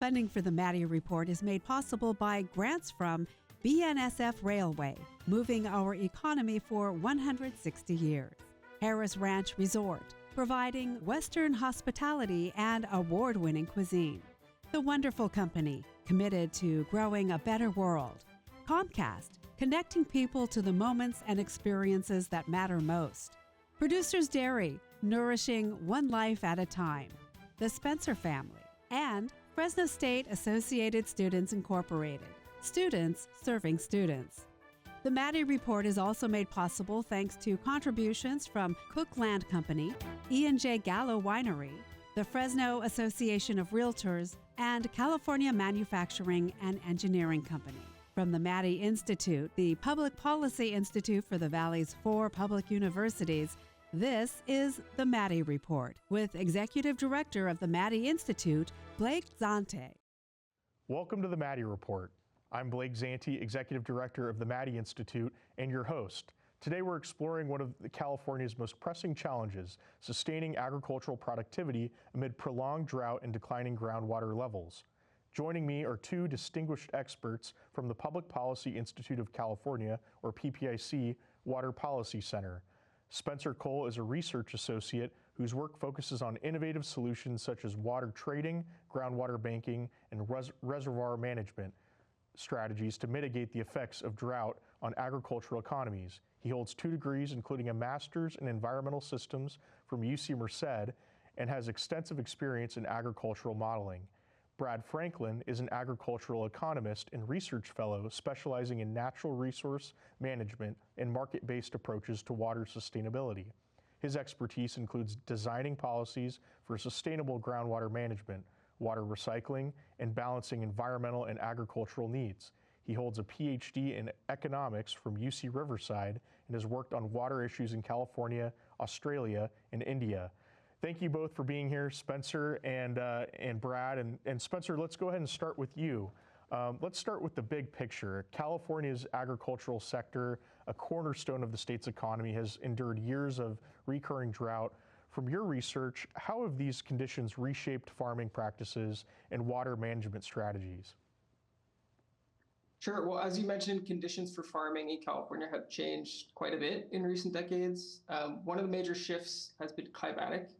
Funding for the Maddy Report is made possible by grants from BNSF Railway, moving our economy for 160 years. Harris Ranch Resort, providing Western hospitality and award-winning cuisine. The Wonderful Company, committed to growing a better world. Comcast, connecting people to the moments and experiences that matter most. Producers Dairy, nourishing one life at a time. The Spencer Family. And Fresno State Associated Students Incorporated, students serving students. The Maddy Report is also made possible thanks to contributions from Cook Land Company, E&J Gallo Winery, the Fresno Association of Realtors, and California Manufacturing and Engineering Company. From the Maddy Institute, the Public Policy Institute for the Valley's 4 public universities, this is the Maddy Report with Executive Director of the Maddy Institute, Blake Zante. Welcome to the Maddy Report. I'm Blake Zante, Executive Director of the Maddy Institute and your host. Today we're exploring one of California's most pressing challenges, sustaining agricultural productivity amid prolonged drought and declining groundwater levels. Joining me are 2 distinguished experts from the Public Policy Institute of California, or PPIC, Water Policy Center. Spencer Cole is a research associate whose work focuses on innovative solutions such as water trading, groundwater banking, and reservoir management strategies to mitigate the effects of drought on agricultural economies. He holds 2 degrees, including a master's in environmental systems from UC Merced, and has extensive experience in agricultural modeling. Brad Franklin is an agricultural economist and research fellow specializing in natural resource management and market-based approaches to water sustainability. His expertise includes designing policies for sustainable groundwater management, water recycling, and balancing environmental and agricultural needs. He holds a PhD in economics from UC Riverside and has worked on water issues in California, Australia, and India. Thank you both for being here, Spencer and Brad. And Spencer, let's go ahead and start with you. Let's start with the big picture. California's agricultural sector, a cornerstone of the state's economy, has endured years of recurring drought. From your research, how have these conditions reshaped farming practices and water management strategies? Sure. Well, as you mentioned, conditions for farming in California have changed quite a bit in recent decades. One of the major shifts has been climatic.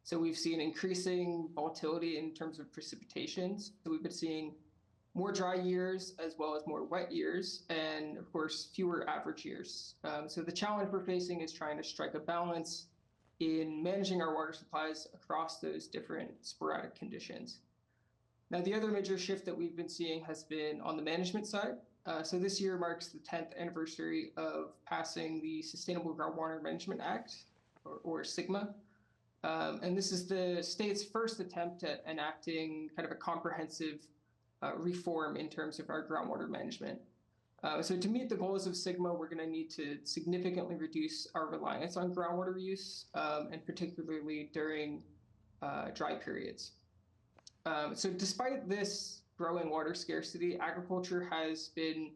So we've seen increasing volatility in terms of precipitation. So we've been seeing more dry years as well as more wet years, and of course, fewer average years. So the challenge we're facing is trying to strike a balance in managing our water supplies across those different sporadic conditions. Now, the other major shift that we've been seeing has been on the management side. So this year marks the 10th anniversary of passing the Sustainable Groundwater Management Act, or SGMA. And this is the state's first attempt at enacting kind of a comprehensive reform in terms of our groundwater management. So to meet the goals of SGMA, we're going to need to significantly reduce our reliance on groundwater use, and particularly during dry periods. So despite this growing water scarcity, agriculture has been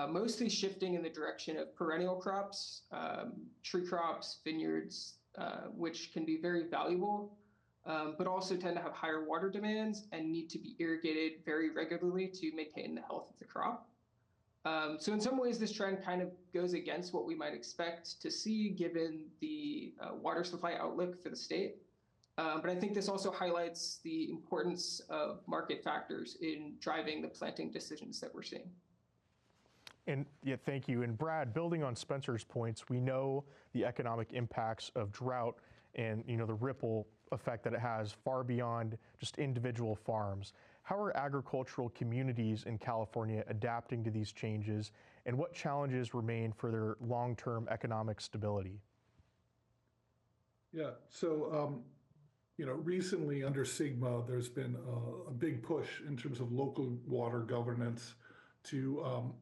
mostly shifting in the direction of perennial crops, tree crops, vineyards, which can be very valuable, but also tend to have higher water demands and need to be irrigated very regularly to maintain the health of the crop. So in some ways, this trend kind of goes against what we might expect to see given the water supply outlook for the state. But I think this also highlights the importance of market factors in driving the planting decisions that we're seeing. And yeah, thank you. And Brad, building on Spencer's points, we know the economic impacts of drought and the ripple effect that it has far beyond just individual farms. How are agricultural communities in California adapting to these changes, and what challenges remain for their long-term economic stability? Yeah, so recently under SGMA, there's been a big push in terms of local water governance to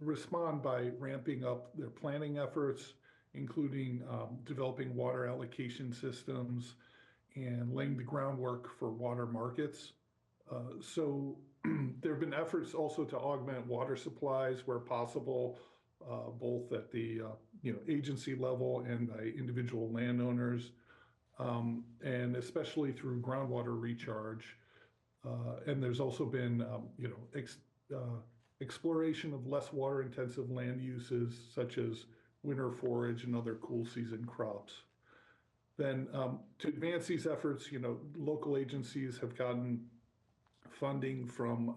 respond by ramping up their planning efforts, including developing water allocation systems and laying the groundwork for water markets. So there have been efforts also to augment water supplies where possible, both at the agency level and by individual landowners, and especially through groundwater recharge. And there's also been, exploration of less water-intensive land uses, such as winter forage and other cool season crops. Then to advance these efforts, local agencies have gotten funding from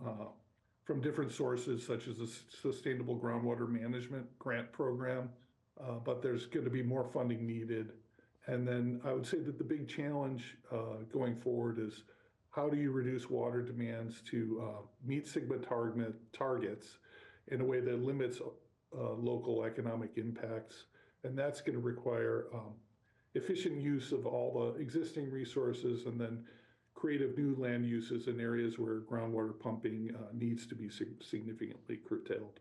different sources, such as the Sustainable Groundwater Management Grant Program, but there's going to be more funding needed. And then I would say that the big challenge going forward is how do you reduce water demands to meet SIGMA targets in a way that limits local economic impacts? And that's going to require efficient use of all the existing resources and then creative new land uses in areas where groundwater pumping needs to be significantly curtailed.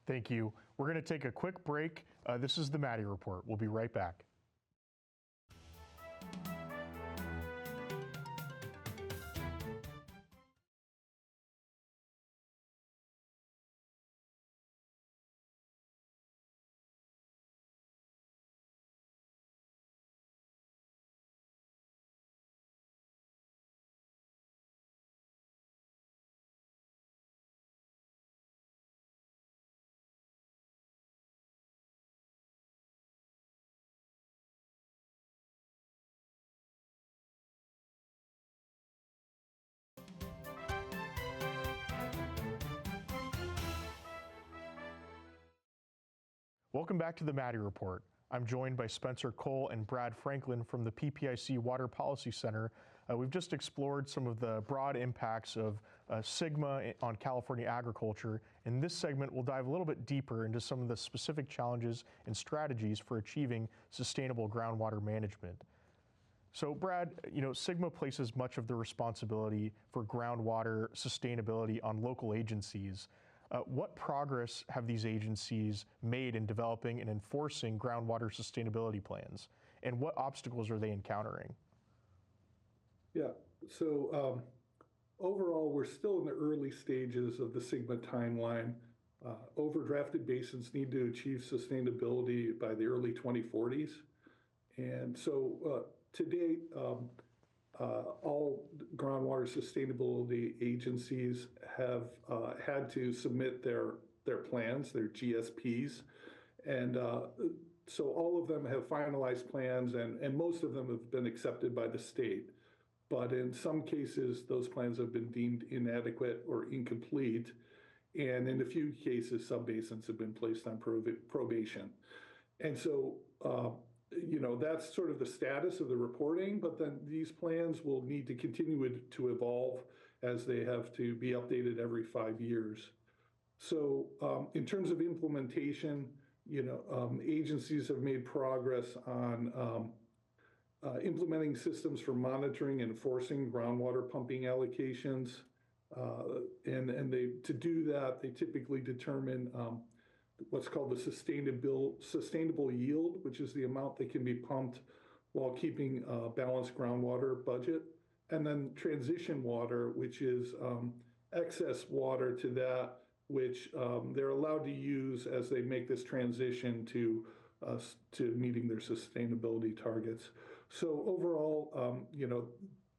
Thank you. We're going to take a quick break. This is the Maddy Report. We'll be right back. Welcome back to the Maddy Report. I'm joined by Spencer Cole and Brad Franklin from the PPIC Water Policy Center. We've just explored some of the broad impacts of SIGMA on California agriculture. In this segment, we'll dive a little bit deeper into some of the specific challenges and strategies for achieving sustainable groundwater management. So Brad, SIGMA places much of the responsibility for groundwater sustainability on local agencies. What progress have these agencies made in developing and enforcing groundwater sustainability plans? And what obstacles are they encountering? Yeah, so overall, we're still in the early stages of the SIGMA timeline. Overdrafted basins need to achieve sustainability by the early 2040s. And so to date, all groundwater sustainability agencies have had to submit their plans, their GSPs. And so all of them have finalized plans, and most of them have been accepted by the state. But in some cases, those plans have been deemed inadequate or incomplete. And in a few cases, some basins have been placed on probation. And so, that's sort of the status of the reporting, but then these plans will need to continue to evolve as they have to be updated every 5 years. So in terms of implementation, agencies have made progress on implementing systems for monitoring and enforcing groundwater pumping allocations. And to do that, they typically determine what's called the sustainable yield, which is the amount that can be pumped while keeping a balanced groundwater budget. And then transition water, which is excess water to that which they're allowed to use as they make this transition to meeting their sustainability targets. So overall,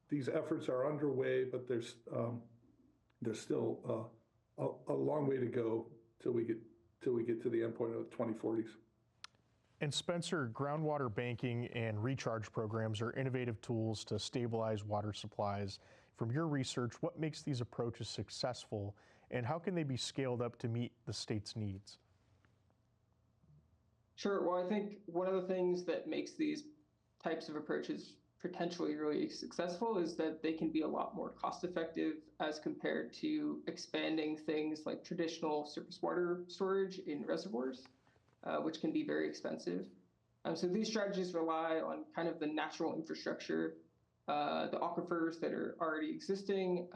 these efforts are underway, but there's still a long way to go till we get to the endpoint of the 2040s. And Spencer, groundwater banking and recharge programs are innovative tools to stabilize water supplies. From your research, what makes these approaches successful, and how can they be scaled up to meet the state's needs? Sure. Well, I think one of the things that makes these types of approaches potentially really successful is that they can be a lot more cost effective as compared to expanding things like traditional surface water storage in reservoirs, which can be very expensive. So these strategies rely on kind of the natural infrastructure, the aquifers that are already existing,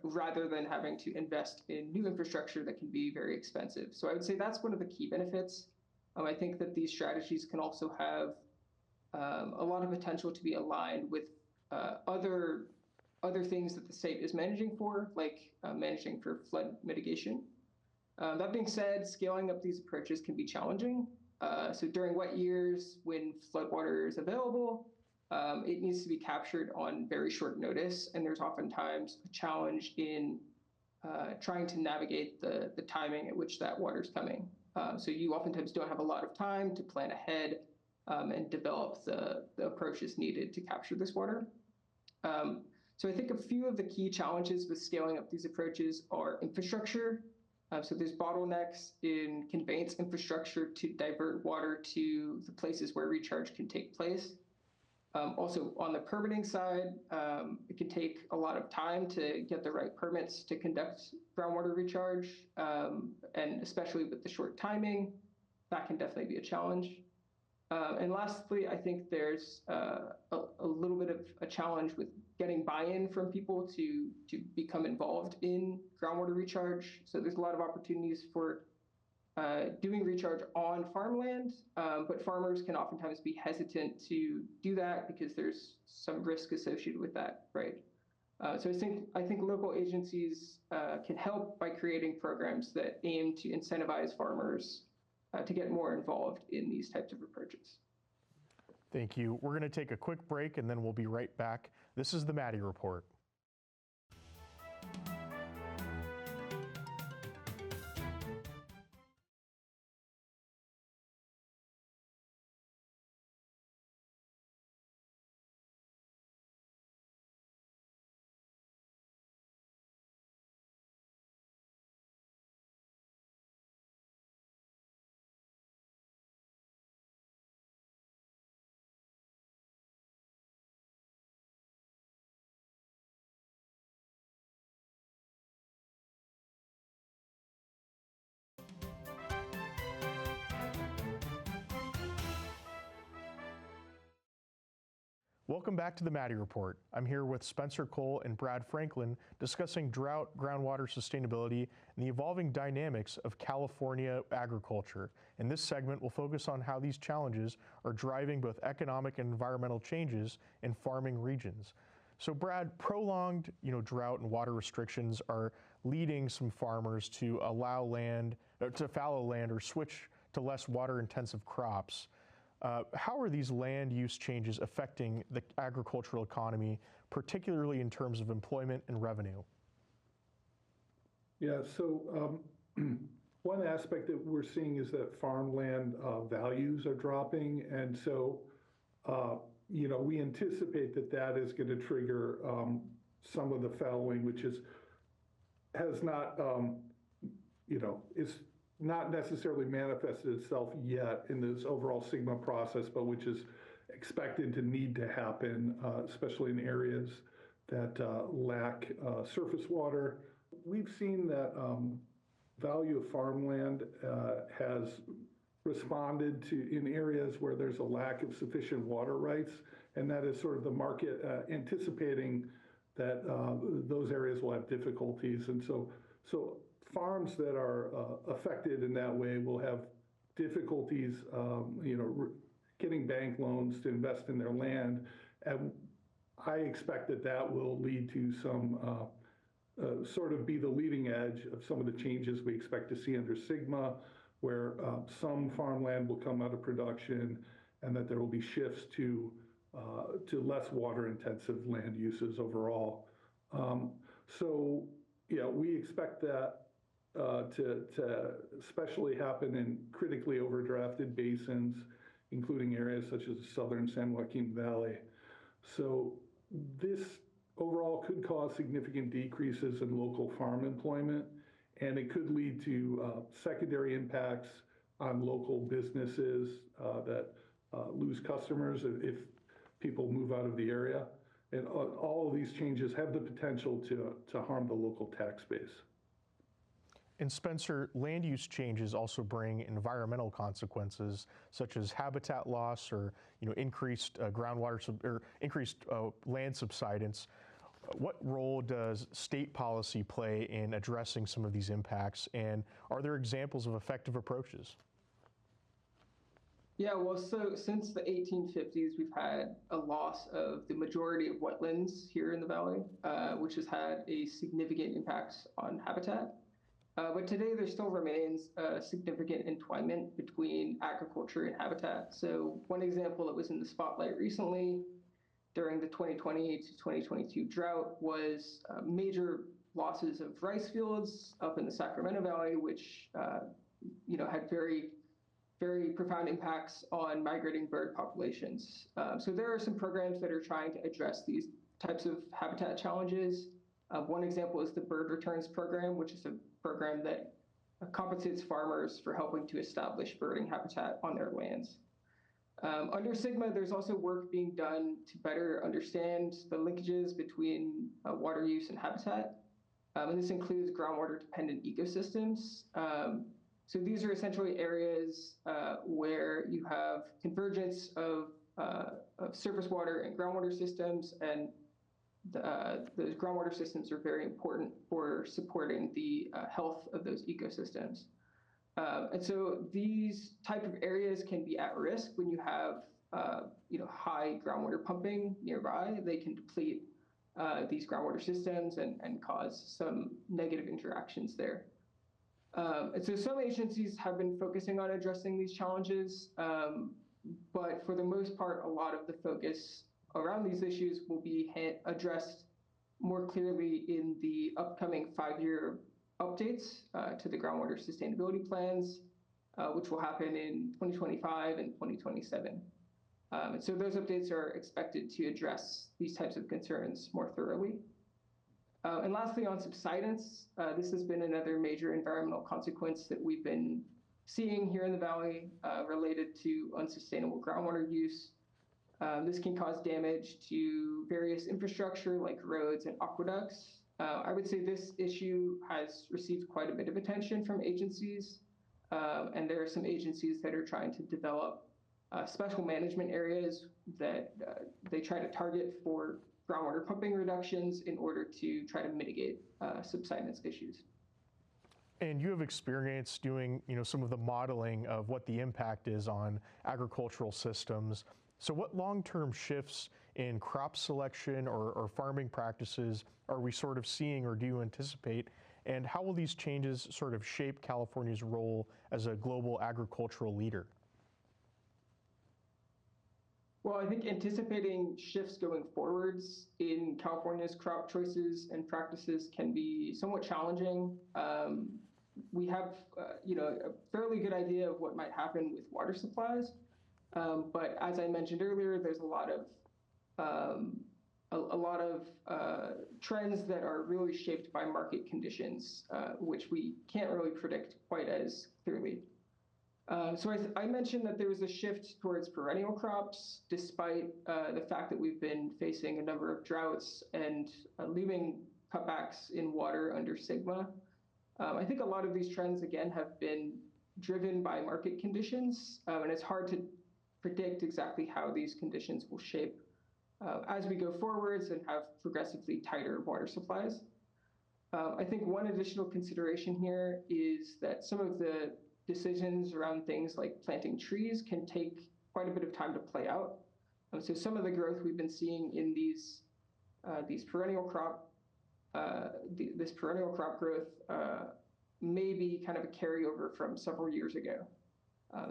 rather than having to invest in new infrastructure that can be very expensive. So I would say that's one of the key benefits. I think that these strategies can also have a lot of potential to be aligned with other things that the state is managing for, like managing for flood mitigation. That being said, scaling up these approaches can be challenging. So during wet years, when floodwater is available, it needs to be captured on very short notice, and there's oftentimes a challenge in trying to navigate the timing at which that water is coming. So you oftentimes don't have a lot of time to plan ahead and develop the approaches needed to capture this water. So I think a few of the key challenges with scaling up these approaches are infrastructure. So there's bottlenecks in conveyance infrastructure to divert water to the places where recharge can take place. Also, on the permitting side, it can take a lot of time to get the right permits to conduct groundwater recharge, and especially with the short timing, that can definitely be a challenge. And lastly, I think there's a little bit of a challenge with getting buy-in from people to become involved in groundwater recharge. So there's a lot of opportunities for doing recharge on farmland, but farmers can oftentimes be hesitant to do that because there's some risk associated with that, right? So I think local agencies can help by creating programs that aim to incentivize farmers to get more involved in these types of approaches. Thank you. We're going to take a quick break and then we'll be right back. This is the Maddy Report. Welcome back to the Maddy Report. I'm here with Spencer Cole and Brad Franklin discussing drought, groundwater sustainability, and the evolving dynamics of California agriculture. In this segment, we'll focus on how these challenges are driving both economic and environmental changes in farming regions. So Brad, prolonged drought and water restrictions are leading some farmers to allow land, to fallow land or switch to less water-intensive crops. How are these land use changes affecting the agricultural economy, particularly in terms of employment and revenue? Yeah, so one aspect that we're seeing is that farmland values are dropping. And so, we anticipate that that is going to trigger some of the fallowing, which has not, is not necessarily manifested itself yet in this overall SGMA process, but which is expected to need to happen, especially in areas that lack surface water. We've seen that value of farmland has responded to in areas where there's a lack of sufficient water rights, and that is sort of the market anticipating that those areas will have difficulties. And so farms that are affected in that way will have difficulties, getting bank loans to invest in their land. And I expect that that will lead to some sort of be the leading edge of some of the changes we expect to see under SGMA, where some farmland will come out of production and that there will be shifts to less water-intensive land uses overall. We expect that to especially happen in critically overdrafted basins, including areas such as the southern San Joaquin Valley. So this overall could cause significant decreases in local farm employment, and it could lead to secondary impacts on local businesses that lose customers if people move out of the area. And all of these changes have the potential to harm the local tax base. And Spencer, land use changes also bring environmental consequences such as habitat loss or increased groundwater increased land subsidence. What role does state policy play in addressing some of these impacts, and are there examples of effective approaches? Yeah, well, so since the 1850s, we've had a loss of the majority of wetlands here in the valley, which has had a significant impact on habitat. But today there still remains a significant entwinement between agriculture and habitat. So one example that was in the spotlight recently during the 2020 to 2022 drought was major losses of rice fields up in the Sacramento Valley, which had very, very profound impacts on migrating bird populations. So there are some programs that are trying to address these types of habitat challenges. One example is the Bird Returns Program, which is a program that compensates farmers for helping to establish birding habitat on their lands. Under SGMA, there's also work being done to better understand the linkages between water use and habitat. And this includes groundwater-dependent ecosystems. So these are essentially areas where you have convergence of surface water and groundwater systems, and those groundwater systems are very important for supporting the health of those ecosystems. And so these type of areas can be at risk when you have high groundwater pumping nearby. They can deplete these groundwater systems and cause some negative interactions there. And so some agencies have been focusing on addressing these challenges, but for the most part, a lot of the focus around these issues will be addressed more clearly in the upcoming 5-year updates to the groundwater sustainability plans, which will happen in 2025 and 2027. And so those updates are expected to address these types of concerns more thoroughly. And lastly, on subsidence, this has been another major environmental consequence that we've been seeing here in the Valley related to unsustainable groundwater use. This can cause damage to various infrastructure like roads and aqueducts. I would say this issue has received quite a bit of attention from agencies, and there are some agencies that are trying to develop special management areas that they try to target for groundwater pumping reductions in order to try to mitigate subsidence issues. And you have experience doing, some of the modeling of what the impact is on agricultural systems. So what long-term shifts in crop selection or farming practices are we sort of seeing, or do you anticipate? And how will these changes sort of shape California's role as a global agricultural leader? Well, I think anticipating shifts going forwards in California's crop choices and practices can be somewhat challenging. We have, a fairly good idea of what might happen with water supplies, but as I mentioned earlier, there's a lot of trends that are really shaped by market conditions, which we can't really predict quite as clearly. So I mentioned that there was a shift towards perennial crops, despite the fact that we've been facing a number of droughts and looming cutbacks in water under SGMA. I think a lot of these trends, again, have been driven by market conditions, and it's hard to predict exactly how these conditions will shape as we go forwards and have progressively tighter water supplies. I think one additional consideration here is that some of the decisions around things like planting trees can take quite a bit of time to play out. So some of the growth we've been seeing in these perennial crop, this perennial crop growth may be kind of a carryover from several years ago.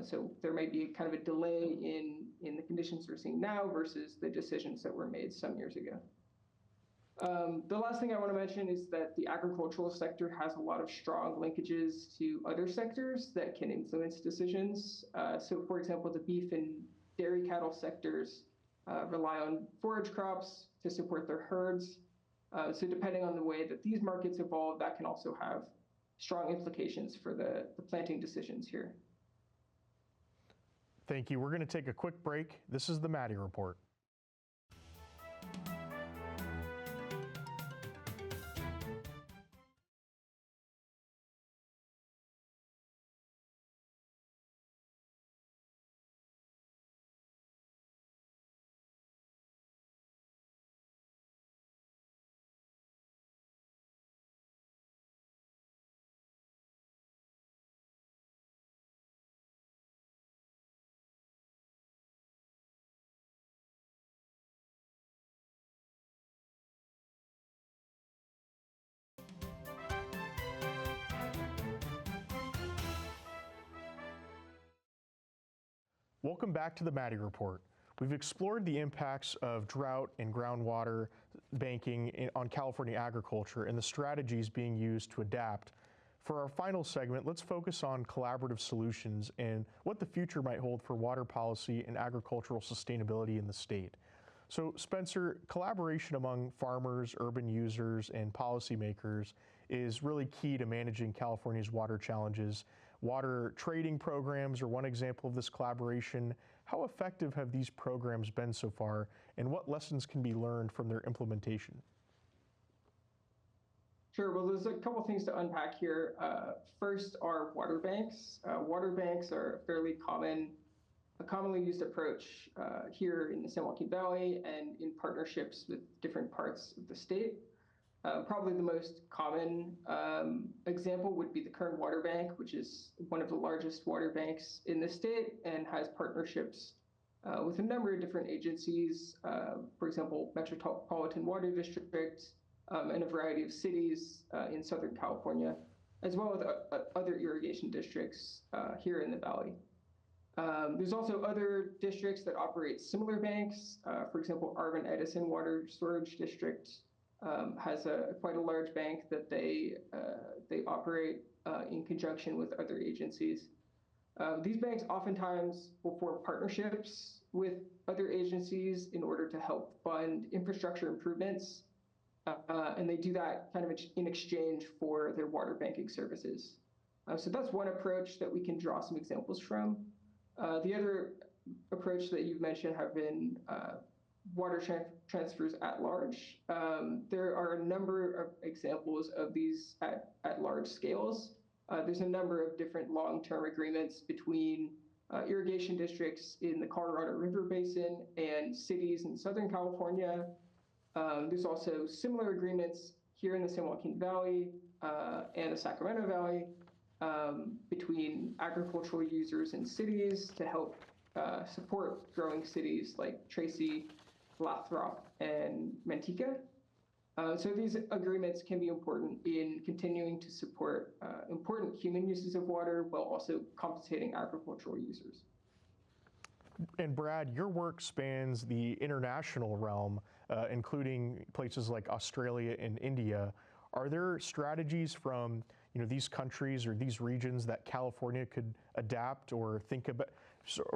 So there may be kind of a delay in the conditions we're seeing now versus the decisions that were made some years ago. The last thing I want to mention is that the agricultural sector has a lot of strong linkages to other sectors that can influence decisions. So for example, the beef and dairy cattle sectors rely on forage crops to support their herds. So depending on the way that these markets evolve, that can also have strong implications for the planting decisions here. Thank you. We're going to take a quick break. This is the Maddy Report. Welcome back to the Maddy Report. We've explored the impacts of drought and groundwater banking on California agriculture and the strategies being used to adapt. For our final segment, let's focus on collaborative solutions and what the future might hold for water policy and agricultural sustainability in the state. So Spencer, collaboration among farmers, urban users, and policymakers is really key to managing California's water challenges. Water trading programs are one example of this collaboration. How effective have these programs been so far, and what lessons can be learned from their implementation? Sure. Well, there's a couple things to unpack here. First are water banks. Water banks are a commonly used approach here in the San Joaquin Valley and in partnerships with different parts of the state. Probably the most common example would be the Kern Water Bank, which is one of the largest water banks in the state and has partnerships with a number of different agencies, for example, Metropolitan Water District, and a variety of cities in Southern California, as well as other irrigation districts here in the Valley. There's also other districts that operate similar banks. For example, Arvin Edison Water Storage District has quite a large bank that they operate in conjunction with other agencies. These banks oftentimes will form partnerships with other agencies in order to help fund infrastructure improvements. And they do that kind of in exchange for their water banking services. So that's one approach that we can draw some examples from. The other approach that you've mentioned have been water transfers at large. There are a number of examples of these at large scales. There's a number of different long-term agreements between irrigation districts in the Colorado River Basin and cities in Southern California. There's also similar agreements here in the San Joaquin Valley and the Sacramento Valley between agricultural users and cities to help support growing cities like Tracy, Lathrop, and Manteca. So these agreements can be important in continuing to support important human uses of water while also compensating agricultural users. And Brad, your work spans the international realm, including places like Australia and India. Are there strategies from these countries or these regions that California could adapt or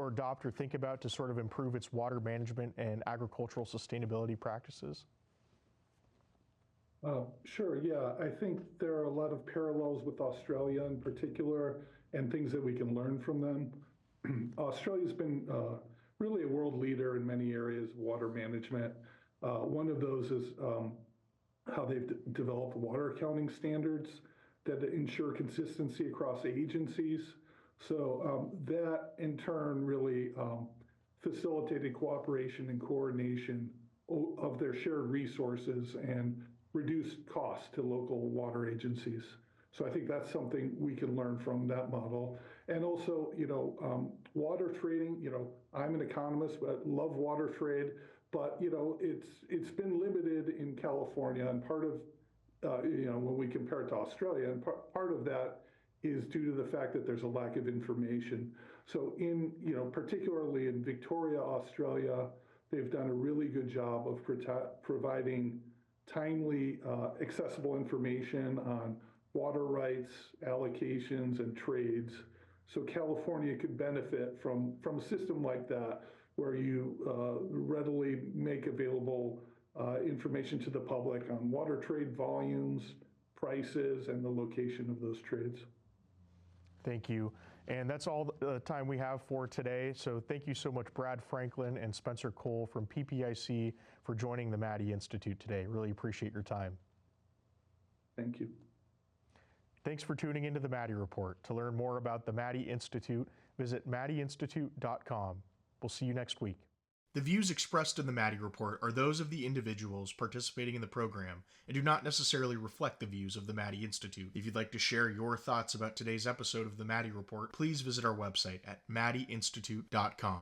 adopt or think about to sort of improve its water management and agricultural sustainability practices? Sure, yeah. I think there are a lot of parallels with Australia in particular and things that we can learn from them. Australia's been really a world leader in many areas of water management. One of those is how they've developed water accounting standards that ensure consistency across agencies. So that in turn really facilitated cooperation and coordination of their shared resources and reduced costs to local water agencies. So I think that's something we can learn from that model. And also, water trading, I'm an economist, but love water trade, but, it's been limited in California, and part of, when we compare it to Australia, and part of that is due to the fact that there's a lack of information. So particularly in Victoria, Australia, they've done a really good job of providing timely, accessible information on water rights, allocations, and trades. So California could benefit from a system like that, where you readily make available information to the public on water trade volumes, prices, and the location of those trades. Thank you. And that's all the time we have for today. So thank you so much, Brad Franklin and Spencer Cole from PPIC, for joining the Maddy Institute today. Really appreciate your time. Thank you. Thanks for tuning into the Maddy Report. To learn more about the Maddy Institute, visit maddyinstitute.com. We'll see you next week. The views expressed in the Maddy Report are those of the individuals participating in the program and do not necessarily reflect the views of the Maddy Institute. If you'd like to share your thoughts about today's episode of the Maddy Report, please visit our website at maddyinstitute.com.